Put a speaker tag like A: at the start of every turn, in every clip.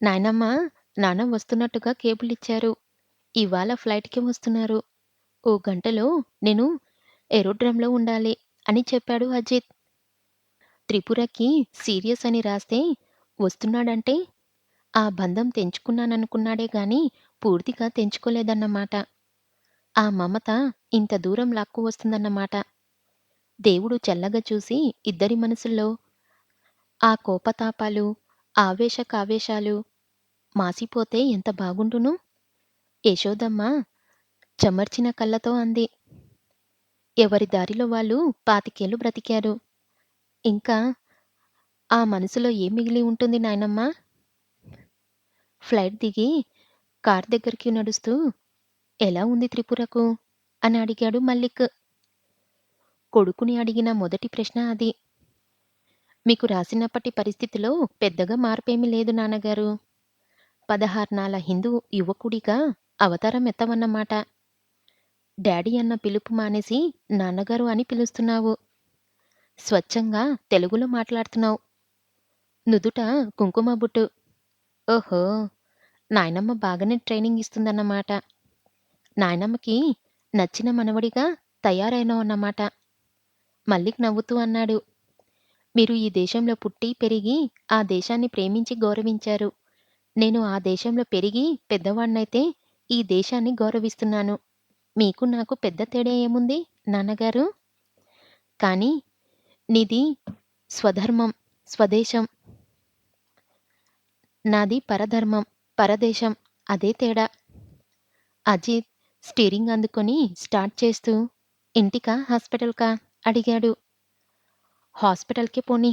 A: నాయనమ్మ, నాన్న వస్తున్నట్టుగా కేబులిచ్చారు. ఇవాళ ఫ్లైట్‌కి వస్తున్నారు. ఓ గంటలో నేను ఏరోడ్రమ్‌లో ఉండాలి అని చెప్పాడు అజిత్. త్రిపురకి సీరియస్ అని రాస్తే వస్తున్నాడంటే ఆ బంధం తెంచుకున్నాననుకున్నాడే గాని పూర్తిగా తెంచుకోలేదన్నమాట. ఆ మమత ఇంత దూరం లాక్కు వస్తుందన్నమాట. దేవుడు చల్లగా చూసి ఇద్దరి మనసుల్లో ఆ కోపతాపాలు, ఆవేశకావేశాలు మాసిపోతే ఎంత బాగుండును? యశోదమ్మ చెమర్చిన కళ్ళతో అంది. ఎవరి దారిలో వాళ్ళు 25 బ్రతికారు. ఇంకా ఆ మనసులో ఏం మిగిలి ఉంటుంది నాయనమ్మా? ఫ్లైట్ దిగి కారు దగ్గరికి నడుస్తూ ఎలా ఉంది త్రిపురకు? అని అడిగాడు మల్లిక్. కొడుకుని అడిగిన మొదటి ప్రశ్న అది. మీకు రాసినప్పటి పరిస్థితిలో పెద్దగా మార్పేమీ లేదు నాన్నగారు. 16 నాల హిందూ యువకుడిగా అవతారం ఎత్తవన్నమాట. డాడీ అన్న పిలుపు మానేసి నాన్నగారు అని పిలుస్తున్నావు. స్వచ్ఛంగా తెలుగులో మాట్లాడుతున్నావు. నుదుట కుంకుమ బొట్టు. ఓహో! నాయనమ్మ బాగానే ట్రైనింగ్ ఇస్తుందన్నమాట. నాయనమ్మకి నచ్చిన మనవడిగా తయారైనావన్నమాట. మల్లిక్ నవ్వుతూ అన్నాడు. మీరు ఈ దేశంలో పుట్టి, పెరిగి, ఆ దేశాన్ని ప్రేమించి గౌరవించారు. నేను ఆ దేశంలో పెరిగి పెద్దవాడినైతే ఈ దేశాన్ని గౌరవిస్తున్నాను. మీకు నాకు పెద్ద తేడా ఏముంది నాన్నగారు? కానీ నీది స్వధర్మం, స్వదేశం. నాది పరధర్మం, పరదేశం. అదే తేడా. అజిత్ స్టీరింగ్ అందుకొని స్టార్ట్ చేస్తూ ఇంటికా? హాస్పిటల్‌కా? అడిగాడు. హాస్పిటల్‌కే పోనీ.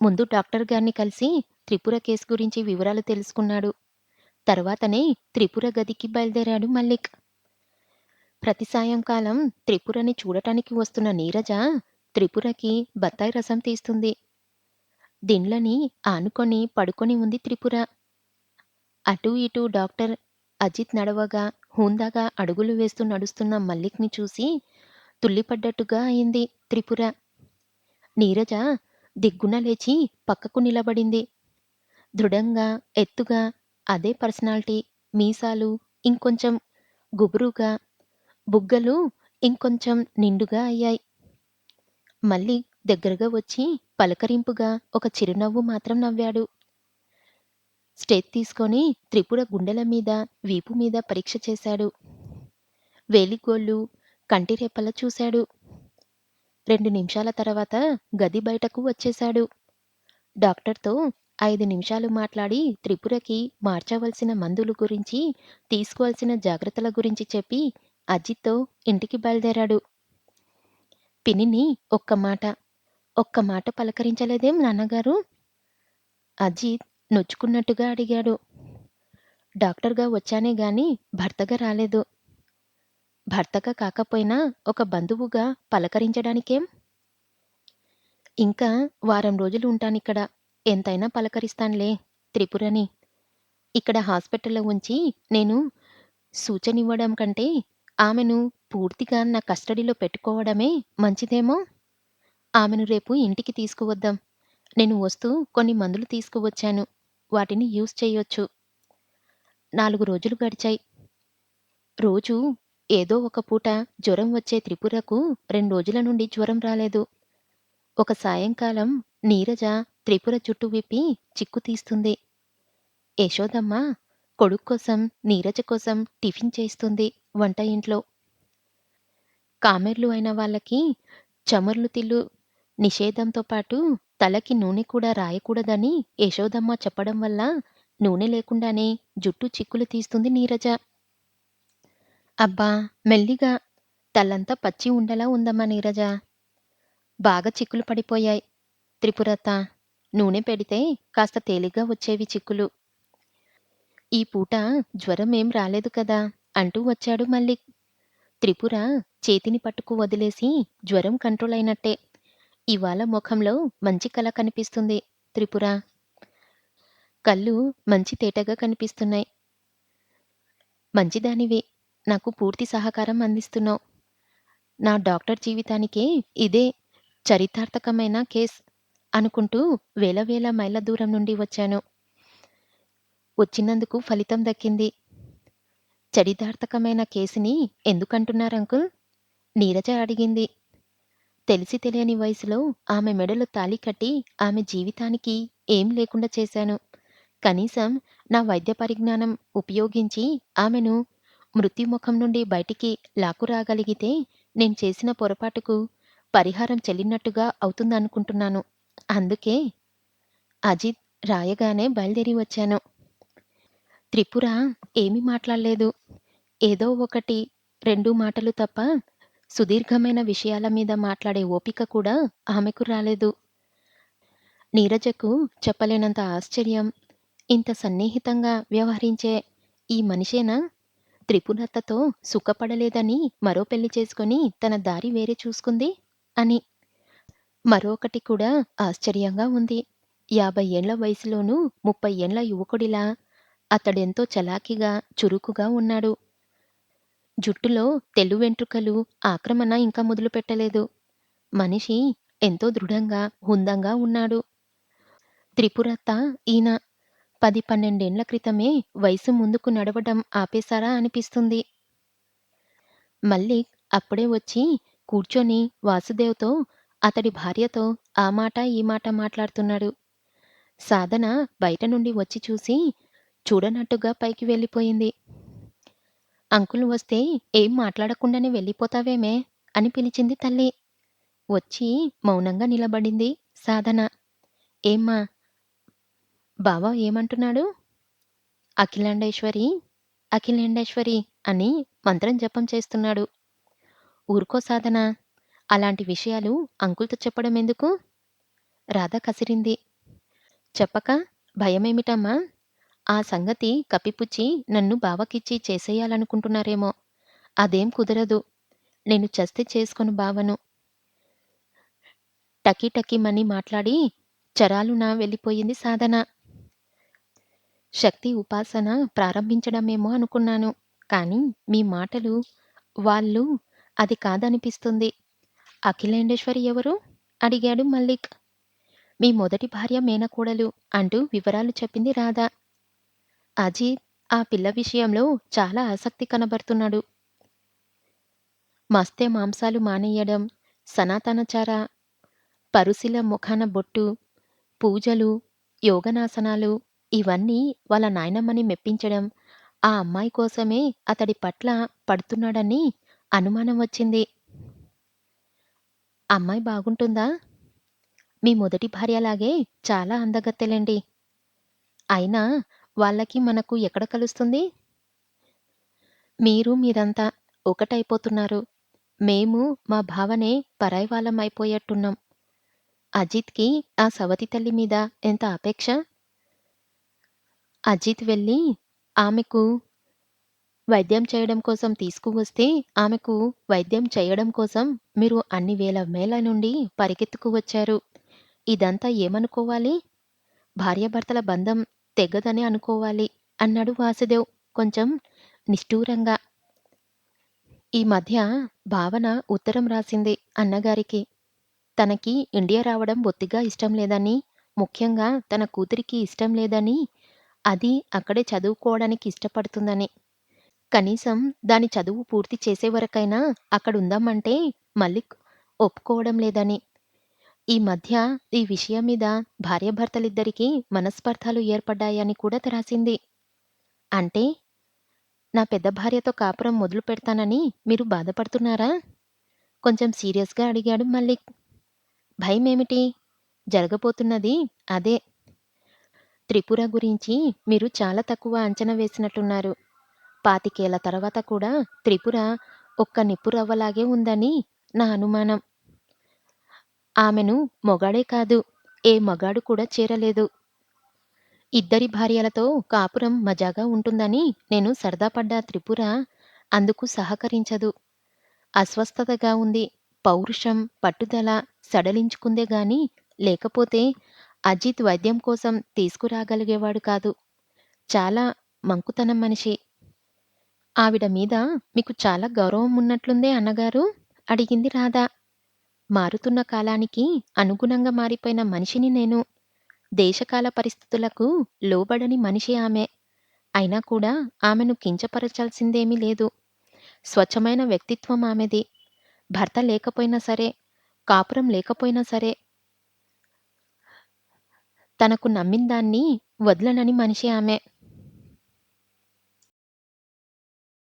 A: ముందు డాక్టర్ గారిని కలిసి త్రిపుర కేసు గురించి వివరాలు తెలుసుకున్నాడు. తర్వాతనే త్రిపుర గదికి బయలుదేరాడు మల్లిక్. ప్రతి సాయంకాలం త్రిపురని చూడటానికి వస్తున్న నీరజ త్రిపురకి బత్తాయి రసం తీస్తుంది. దిండ్లని ఆనుకొని పడుకొని ఉంది త్రిపుర. అటూ ఇటూ డాక్టర్ అజిత్ నడవగా హుందాగా అడుగులు వేస్తూ నడుస్తున్న మల్లిక్‌ని చూసి తుళ్ళిపడ్డట్టుగా అయింది త్రిపుర. నీరజ దిగ్గున లేచి పక్కకు నిలబడింది. దృఢంగా, ఎత్తుగా అదే పర్సనాలిటీ. మీసాలు ఇంకొంచెం గుబురుగా, బుగ్గలు ఇంకొంచెం నిండుగా అయ్యాయి. మళ్ళీ దగ్గరగా వచ్చి పలకరింపుగా ఒక చిరునవ్వు మాత్రం నవ్వాడు. స్టెత్ తీసుకొని త్రిపుర గుండెల మీద, వీపు మీద పరీక్ష చేశాడు. వేలిగోళ్ళు, కంటిరెప్పలా చూశాడు. 2 నిమిషాల తర్వాత గది బయటకు వచ్చేశాడు. డాక్టర్‌తో 5 నిమిషాలు మాట్లాడి త్రిపురకి మార్చవలసిన మందులు గురించి, తీసుకోవాల్సిన జాగ్రత్తల గురించి చెప్పి అజిత్‌తో ఇంటికి బయలుదేరాడు. పిన్నిని ఒక్క మాట పలకరించలేదేం నాన్నగారు? అజిత్ నొచ్చుకున్నట్టుగా అడిగాడు. డాక్టర్‌గా వచ్చానే గాని భర్తగా రాలేదు. భర్తగా కాకపోయినా ఒక బంధువుగా పలకరించడానికేం? ఇంకా వారం రోజులు ఉంటానిక్కడ. ఎంతైనా పలకరిస్తానులే త్రిపురని. ఇక్కడ హాస్పిటల్‌లో ఉంచి నేను సూచనివ్వడం కంటే ఆమెను పూర్తిగా నా కస్టడీలో పెట్టుకోవడమే మంచిదేమో? ఆమెను రేపు ఇంటికి తీసుకువద్దాం. నేను వస్తూ కొన్ని మందులు తీసుకువచ్చాను. వాటిని యూజ్ చెయ్యొచ్చు. 4 రోజులు గడిచాయి. రోజూ ఏదో ఒక పూట జ్వరం వచ్చే త్రిపురకు 2 రోజుల నుండి జ్వరం రాలేదు. ఒక సాయంకాలం నీరజ త్రిపుర జుట్టు విప్పి చిక్కు తీస్తుంది. యశోదమ్మ కొడుక్కోసం, నీరజ కోసం టిఫిన్ చేస్తుంది వంట ఇంట్లో. కామెర్లు అయిన వాళ్ళకి చమర్లు తిల్లు నిషేధంతో పాటు తలకి నూనె కూడా రాయకూడదని యశోదమ్మ చెప్పడం వల్ల నూనె లేకుండానే జుట్టు చిక్కులు తీస్తుంది నీరజ. అబ్బా! మెల్లిగా తలంతా పచ్చి ఉండలా ఉందమ్మా నీరజ. బాగా చిక్కులు పడిపోయాయి. త్రిపురత్త, నూనె పెడితే కాస్త తేలిగ్గా వచ్చేవి చిక్కులు. ఈ పూట జ్వరం ఏం రాలేదు కదా! అంటూ వచ్చాడు మల్లిక్. త్రిపుర చేతిని పట్టుకు వదిలేసి జ్వరం కంట్రోల్ అయినట్టే. ఇవాళ మొఖంలో మంచి కళ కనిపిస్తుంది త్రిపుర. కళ్ళు మంచి తేటగా కనిపిస్తున్నాయి. మంచిదానివి. నాకు పూర్తి సహకారం అందిస్తున్నావు. నా డాక్టర్ జీవితానికే ఇదే చరితార్థకమైన కేస్ అనుకుంటూ వేల వేల మైళ్ళ దూరం నుండి వచ్చాను. వచ్చినందుకు ఫలితం దక్కింది. చరితార్థకమైన కేసుని ఎందుకంటున్నారంకుల్? నీరజ అడిగింది. తెలిసి తెలియని వయసులో ఆమె మెడలో తాళి కట్టి ఆమె జీవితానికి ఏం లేకుండా చేశాను. కనీసం నా వైద్య పరిజ్ఞానం ఉపయోగించి ఆమెను మృత్యుముఖం నుండి బయటికి లాక్కురాగలిగితే నేను చేసిన పొరపాటుకు పరిహారం చెల్లినట్టుగా అవుతుందనుకుంటున్నాను. అందుకే అజిత్ రాయగానే బయలుదేరి వచ్చాను. త్రిపుర ఏమీ మాట్లాడలేదు. ఏదో ఒకటి 2 మాటలు తప్ప సుదీర్ఘమైన విషయాల మీద మాట్లాడే ఓపిక కూడా ఆమెకు రాలేదు. నీరజకు చెప్పలేనంత ఆశ్చర్యం. ఇంత సన్నిహితంగా వ్యవహరించే ఈ మనిషేనా త్రిపురతతో సుఖపడలేదని మరో పెళ్లి చేసుకొని తన దారి వేరే చూసుకుంది అని. మరొకటి కూడా ఆశ్చర్యంగా ఉంది. 50 ఏండ్ల వయసులోనూ 30 ఏండ్ల యువకుడిలా అతడెంతో చలాకీగా, చురుకుగా ఉన్నాడు. జుట్టులో తెల్లు వెంట్రుకలు ఆక్రమణ ఇంకా మొదలుపెట్టలేదు. మనిషి ఎంతో దృఢంగా, హుందంగా ఉన్నాడు. త్రిపురత ఈయన 10, 12 ఏండ్ల క్రితమే వయసు ముందుకు నడవడం ఆపేశారా అనిపిస్తుంది. మల్లిక్ అప్పుడే వచ్చి కూర్చొని వాసుదేవ్‌తో, అతడి భార్యతో ఆ మాట, ఈ మాట మాట్లాడుతున్నాడు. సాధన బయట నుండి వచ్చి చూసి చూడనట్టుగా పైకి వెళ్ళిపోయింది. అంకుల్ వస్తే ఏం మాట్లాడకుండానే వెళ్ళిపోతావేమే అని పిలిచింది తల్లి. వచ్చి మౌనంగా నిలబడింది సాధన. ఏమ్మా! బావ ఏమంటున్నాడు? అఖిలాండేశ్వరి, అఖిలాండేశ్వరి అని మంత్రం జపం చేస్తున్నాడు. ఊరుకో సాధన. అలాంటి విషయాలు అంకుల్‌తో చెప్పడం ఎందుకు? రాధ కసిరింది. చెప్పక భయమేమిటమ్మా? ఆ సంగతి కప్పిపుచ్చి నన్ను బావకిచ్చి చేసెయ్యాలనుకుంటున్నారేమో. అదేం కుదరదు. నేను చస్తే చేసుకోను బావను. టకీటకీమని మాట్లాడి చరాలున వెళ్ళిపోయింది సాధన. శక్తి ఉపాసన ప్రారంభించడమేమో అనుకున్నాను. కానీ మీ మాటలు వాళ్ళు అది కాదనిపిస్తుంది. అఖిలేండేశ్వరి ఎవరు? అడిగాడు మల్లిక్. మీ మొదటి భార్య మేనకోడలు అంటూ వివరాలు చెప్పింది రాధ. అజిత్ ఆ పిల్ల విషయంలో చాలా ఆసక్తి కనబడుతున్నాడు. మత్స్య మాంసాలు మానేయడం, సనాతనాచార, పరుశీల ముఖాన బొట్టు, పూజలు, యోగనాసనాలు ఇవన్నీ వాళ్ళ నాయనమ్మని మెప్పించడం, ఆ అమ్మాయి కోసమే అతడి పట్ల పడుతున్నాడని అనుమానం వచ్చింది. అమ్మాయి బాగుంటుందా? మీ మొదటి భార్యలాగే చాలా అందగత్తెలేండి. అయినా వాళ్ళకి మనకు ఎక్కడ కలుస్తుంది? మీరంతా ఒకటైపోతున్నారు. మేము మా భావనే పరాయి వాళ్ళం అయిపోయేట్టున్నాం. అజిత్‌కి ఆ సవతి తల్లి మీద ఎంత అపేక్ష? అజిత్ వెళ్ళి ఆమెకు వైద్యం చేయడం కోసం తీసుకువస్తే, ఆమెకు వైద్యం చేయడం కోసం మీరు అన్ని వేల మేల నుండి పరిగెత్తుకు వచ్చారు. ఇదంతా ఏమనుకోవాలి? భార్యాభర్తల బంధం తెగదని అనుకోవాలి అన్నాడు వాసుదేవ్ కొంచెం నిష్ఠూరంగా. ఈ మధ్య భావన ఉత్తరం రాసింది అన్నగారికి. తనకి ఇండియా రావడం బొత్తిగా ఇష్టం లేదని, ముఖ్యంగా తన కూతురికి ఇష్టం లేదని, అది అక్కడే చదువుకోవడానికి ఇష్టపడుతుందని. కనీసం దాని చదువు పూర్తి చేసే వరకైనా అక్కడుందామంటే మల్లిక్ ఒప్పుకోవడం లేదని. ఈ మధ్య ఈ విషయం మీద భార్యాభర్తలిద్దరికీ మనస్పర్ధలు ఏర్పడ్డాయని కూడా రాసింది. అంటే నా పెద్ద భార్యతో కాపురం మొదలు పెడతానని మీరు బాధపడుతున్నారా? కొంచెం సీరియస్‌గా అడిగాడు మల్లిక్. భయమేమిటి? జరగబోతున్నది అదే. త్రిపుర గురించి మీరు చాలా తక్కువ అంచనా వేసినట్టున్నారు. 25 ఏళ్ల తర్వాత కూడా త్రిపుర ఒక్క నిప్పురవ్వలాగే ఉందని నా అనుమానం. ఆమెను మొగాడే కాదు, ఏ మగాడు కూడా చేరలేదు. ఇద్దరి భార్యలతో కాపురం మజాగా ఉంటుందని నేను సరదా పడ్డ త్రిపుర అందుకు సహకరించదు. అస్వస్థతగా ఉంది. పౌరుషం, పట్టుదల సడలించుకుందే గాని లేకపోతే అజిత్ వైద్యం కోసం తీసుకురాగలిగేవాడు కాదు. చాలా మంకుతనం మనిషి. ఆవిడ మీద మీకు చాలా గౌరవం ఉన్నట్లుందే అన్నగారూ? అడిగింది రాధ. మారుతున్న కాలానికి అనుగుణంగా మారిపోయిన మనిషిని నేను. దేశకాల పరిస్థితులకు లోబడని మనిషి ఆమె. అయినా కూడా ఆమెను కించపరచాల్సిందేమీ లేదు. స్వచ్ఛమైన వ్యక్తిత్వం ఆమెది. భర్త లేకపోయినా సరే, కాపురం లేకపోయినా సరే, తనకు నమ్మినదాన్ని వదలనని మనిషి ఆమె.